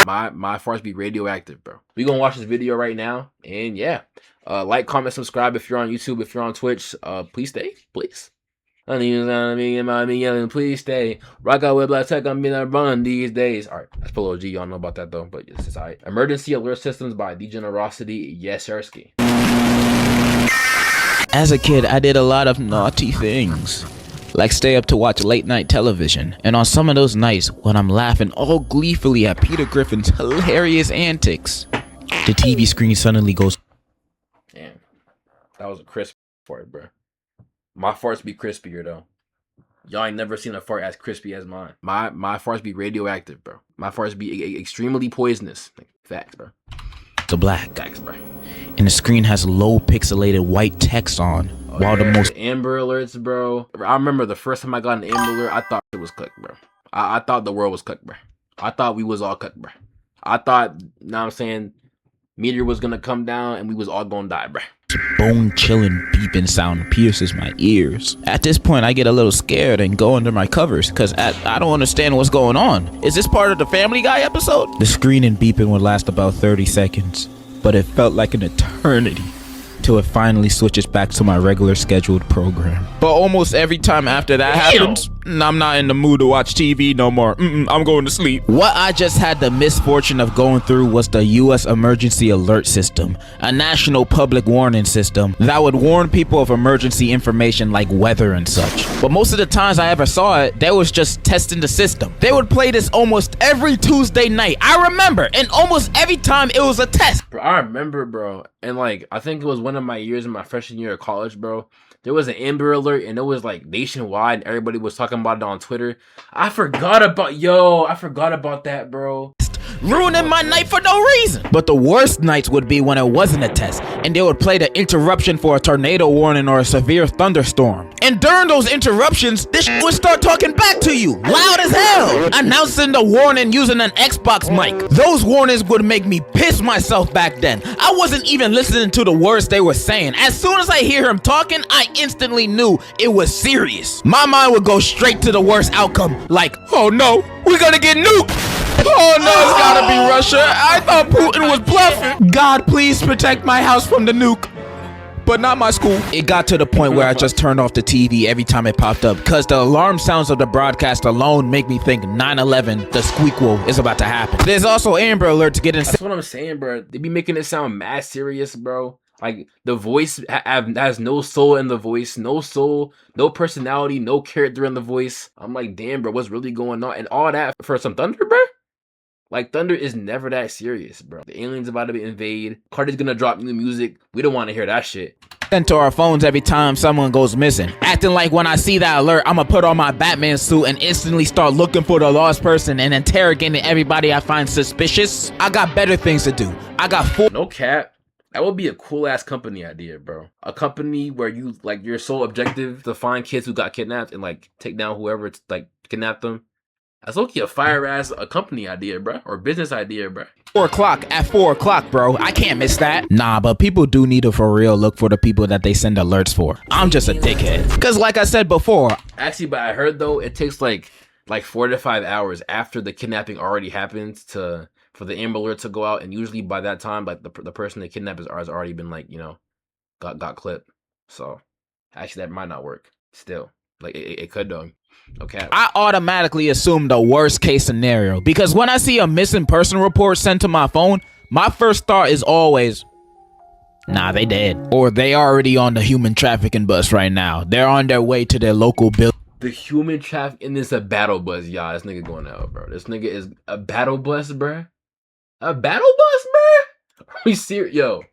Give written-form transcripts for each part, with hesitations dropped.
My farts be radioactive, bro. We gonna watch this video right now, and yeah, like, comment, subscribe if you're on YouTube, if you're on Twitch. Please stay, please. Please stay. Rock out with Black Tech. I'm gonna run these days. All right, that's Polo G. Y'all know about that though, but it's alright. Emergency alert systems by Degenerocity. Yes, Sirski. As a kid, I did a lot of naughty things, like stay up to watch late night television, and on some of those nights, when I'm laughing all gleefully at Peter Griffin's hilarious antics, the TV screen suddenly goes. Damn, that was a crisp fart, bro. My farts be crispier though. Y'all ain't never seen a fart as crispy as mine. My farts be radioactive, bro. My farts be extremely poisonous. Facts, bro. To black. Facts, bro. And the screen has low pixelated white text on. While the most Amber Alerts, bro. I remember the first time I got an Amber Alert, I thought it was cooked, bro. I thought the world was cooked, bro. I thought we was all cooked, bro. I thought, you know what I'm saying, meteor was gonna come down and we was all gonna die, bro. bone-chilling beeping sound pierces my ears. At this point, I get a little scared and go under my covers because I don't understand what's going on. Is this part of the Family Guy episode? The screen and beeping would last about 30 seconds, but it felt like an eternity till it finally switches back to my regular scheduled program. But almost every time after that happens, I'm not in the mood to watch TV no more. I'm going to sleep. What I just had the misfortune of going through was the U.S. Emergency Alert System, a national public warning system that would warn people of emergency information like weather and such. But most of the times I ever saw it, they was just testing the system. They would play this almost every Tuesday night. I remember, and almost every time it was a test. Bro, I remember, bro, and like I think it was one of my years in my freshman year of college, bro. There was an Amber Alert and it was like nationwide and everybody was talking about it on Twitter. I forgot about that, bro. Ruining my night for no reason. But the worst nights would be when it wasn't a test and they would play the interruption for a tornado warning or a severe thunderstorm. And during those interruptions, this would start talking back to you, loud as hell, announcing the warning using an Xbox mic. Those warnings would make me piss myself back then. I wasn't even listening to the words they were saying. As soon as I hear him talking, I instantly knew it was serious. My mind would go straight to the worst outcome, like, oh no, we're gonna get nuked. Oh no, it's gotta be Russia. I thought Putin was bluffing. God, please protect my house from the nuke. But not my school. It got to the point where I just turned off the TV every time it popped up because the alarm sounds of the broadcast alone make me think 9/11, the squeakquel, is about to happen. There's also Amber Alerts getting. That's what I'm saying, bro. They be making it sound mad serious, bro. Like the voice has no soul in the voice, no soul, no personality, no character in the voice. I'm like, damn, bro, what's really going on? And all that for some thunder, bro? Like, thunder is never that serious, bro. The aliens about to invade. Cardi's gonna drop new music. We don't want to hear that shit. Sent to our phones every time someone goes missing. Acting like when I see that alert, I'ma put on my Batman suit and instantly start looking for the lost person and interrogating everybody I find suspicious. I got better things to do. I got full. No cap. That would be a cool ass company idea, bro. A company where you like your sole objective to find kids who got kidnapped and like take down whoever like kidnapped them. That's okay, a fire ass a company idea, bro, or business idea, bro. 4 o'clock at 4 o'clock, bro. I can't miss that. Nah, but people do need to for real look for the people that they send alerts for. I'm just a dickhead. Cause like I said before, actually, but I heard though it takes like 4 to 5 hours after the kidnapping already happens for the Amber Alert to go out, and usually by that time, like the person they kidnapped has already been like, you know, got clipped. So actually, that might not work. Still, like it could though. Okay. I automatically assume the worst case scenario because when I see a missing person report sent to my phone, my first thought is always, nah, they dead. Or they already on the human trafficking bus right now. They're on their way to their local building. The human trafficking is a battle bus, y'all. This nigga going out, bro. This nigga is a battle bus, bro. A battle bus, bro? Are we serious? Yo.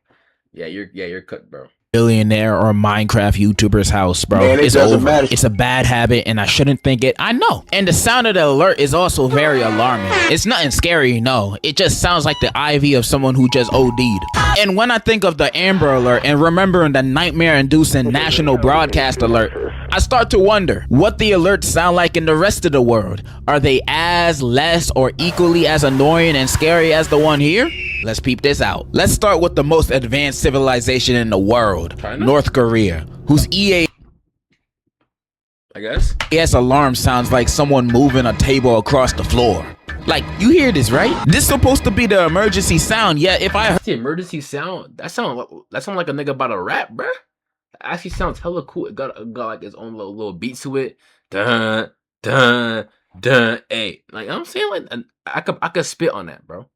Yeah, you're cooked, bro. Billionaire or Minecraft YouTuber's house, bro. Man, it's over. It's a bad habit and I shouldn't think it. I know. And the sound of the alert is also very alarming. It's nothing scary, no. It just sounds like the IV of someone who just OD'd. And when I think of the Amber Alert and remembering the nightmare-inducing national broadcast alert, I start to wonder what the alerts sound like in the rest of the world. Are they as, less, or equally as annoying and scary as the one here? Let's peep this out. Let's start with the most advanced civilization in the world, China? North Korea, whose EAS alarm sounds like someone moving a table across the floor. Like, you hear this, right? This supposed to be the emergency sound, yet if I heard The emergency sound, that sound like a nigga about to rap, bruh. It actually sounds hella cool. It got like its own little beat to it. Dun dun dun. Hey, like I'm saying, like I could spit on that, bro.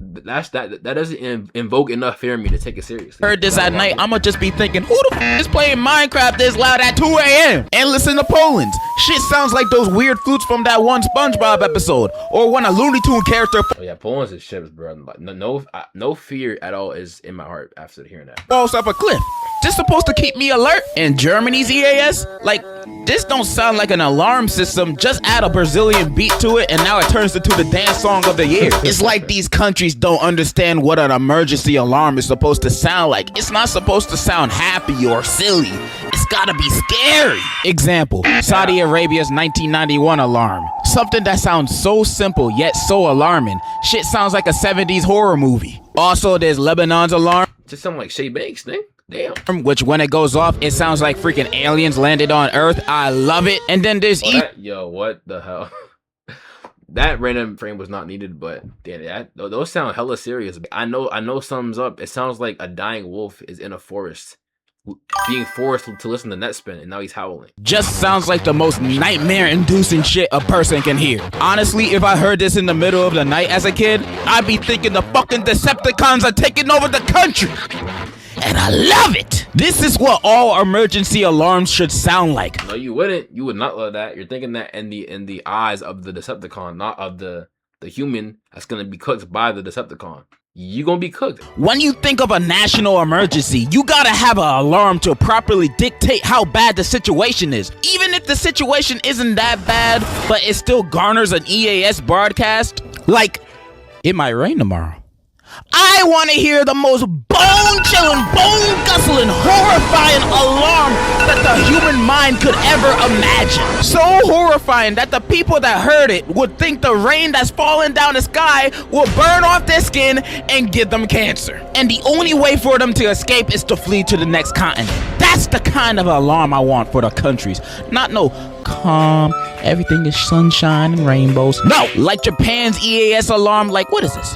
That doesn't invoke enough fear in me to take it seriously. heard this at night, I'ma just be thinking, who the f is playing Minecraft this loud at 2 a.m. and listen to Poland's? Shit sounds like those weird flutes from that one SpongeBob episode, or when a Looney Tune character Oh yeah, Poland's is ships, bro. No fear at all is in my heart after hearing that. falls off a cliff. This supposed to keep me alert? And Germany's EAS? Like, this don't sound like an alarm system. Just add a Brazilian beat to it and now it turns into the dance song of the year. It's like these countries don't understand what an emergency alarm is supposed to sound like. It's not supposed to sound happy or silly. It's gotta be scary. Example, Saudi Arabia's 1991 alarm. Something that sounds so simple yet so alarming. Shit sounds like a 70s horror movie. Also, there's Lebanon's alarm, Just something like Shay Banks, thing. Damn. which when it goes off, it sounds like freaking aliens landed on Earth. I love it. And then there's Yo, what the hell? That random frame was not needed, but damn, those sound hella serious. I know something's up. It sounds like a dying wolf is in a forest, being forced to listen to Netspin, and now he's howling. just sounds like the most nightmare-inducing shit a person can hear. Honestly, if I heard this in the middle of the night as a kid, I'd be thinking the fucking Decepticons are taking over the country. And I love it. This is what all emergency alarms should sound like. No, you wouldn't. You would not love that. You're thinking that in the eyes of the Decepticon, not of the human that's gonna be cooked by the Decepticon. You gonna be cooked. When you think of a national emergency, you gotta have an alarm to properly dictate how bad the situation is. Even if the situation isn't that bad, but it still garners an EAS broadcast, like, it might rain tomorrow. I want to hear the most bone-chilling, bone-guzzling, horrifying alarm that the human mind could ever imagine. So horrifying that the people that heard it would think the rain that's falling down the sky will burn off their skin and give them cancer. And the only way for them to escape is to flee to the next continent. That's the kind of alarm I want for the countries. Not no calm, everything is sunshine and rainbows. No, like Japan's EAS alarm, like, what is this?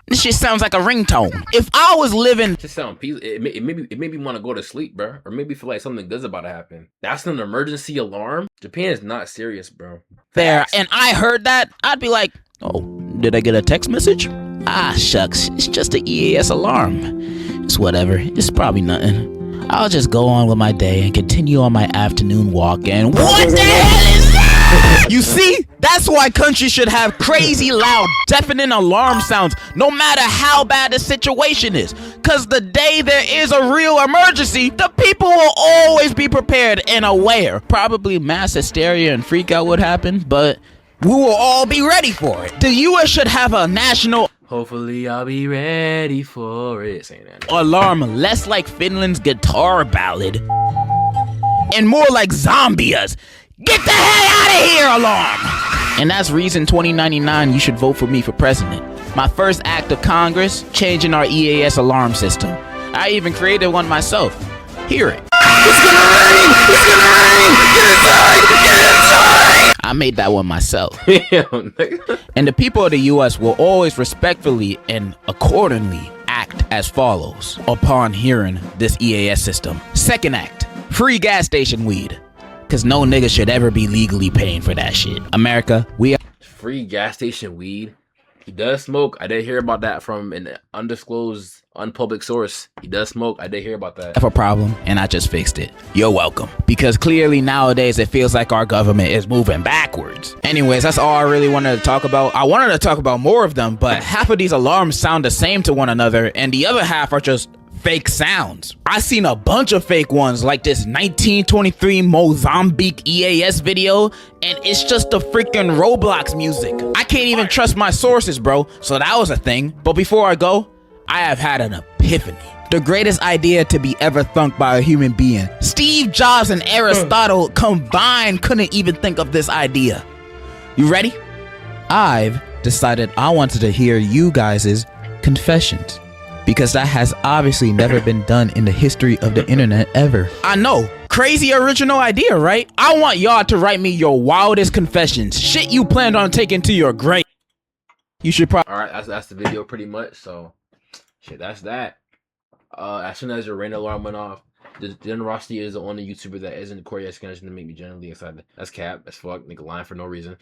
This shit sounds like a ringtone. If I was living... Just sound peaceful. It made me want to go to sleep, bro. Or maybe feel like something good's about to happen. That's an emergency alarm? Japan is not serious, bro. there, and I heard that, I'd be like, oh, did I get a text message? Ah, shucks, it's just an EAS alarm. It's whatever, it's probably nothing. I'll just go on with my day and continue on my afternoon walk and what the hell is that? You see? That's why countries should have crazy loud, deafening alarm sounds no matter how bad the situation is. Cause the day there is a real emergency, the people will always be prepared and aware. Probably mass hysteria and freak out would happen, but we will all be ready for it. The US should have a national Hopefully I'll be ready for it. Saying that. alarm less like Finland's guitar ballad and more like Zombia's get the hell out of here alarm. And that's reason 2099 you should vote for me for president. My first act of Congress, changing our EAS alarm system. I even created one myself. Hear it. It's gonna rain! It's gonna rain! Get inside! Get inside! I made that one myself. And the people of the US will always respectfully and accordingly act as follows upon hearing this EAS system. Second act, free gas station weed. Cause no nigga should ever be legally paying for that shit. America, we are Free gas station weed. He does smoke. I did hear about that from an undisclosed, unpublic source. He does smoke. I did hear about that. have a problem and I just fixed it. You're welcome. Because clearly nowadays it feels like our government is moving backwards. Anyways, that's all I really wanted to talk about. I wanted to talk about more of them, but half of these alarms sound the same to one another and the other half are just fake sounds. I seen a bunch of fake ones like this 1923 Mozambique EAS video and it's just the freaking Roblox music. I can't even trust my sources, bro. So that was a thing. But before I go, I have had an epiphany. The greatest idea to be ever thunk by a human being. Steve Jobs and Aristotle combined couldn't even think of this idea. You ready? I've decided I wanted to hear you guys' confessions. Because that has obviously never been done in the history of the internet ever. I know, Crazy original idea, right? I want y'all to write me your wildest confessions. Shit you planned on taking to your grave. You should probably... Alright, that's the video pretty much. So, shit, that's that. As soon as your rain alarm went off, the generosity is the only YouTuber that isn't Corey Escanish to make me genuinely excited. That's cap. That's fuck. Nigga lying for no reason.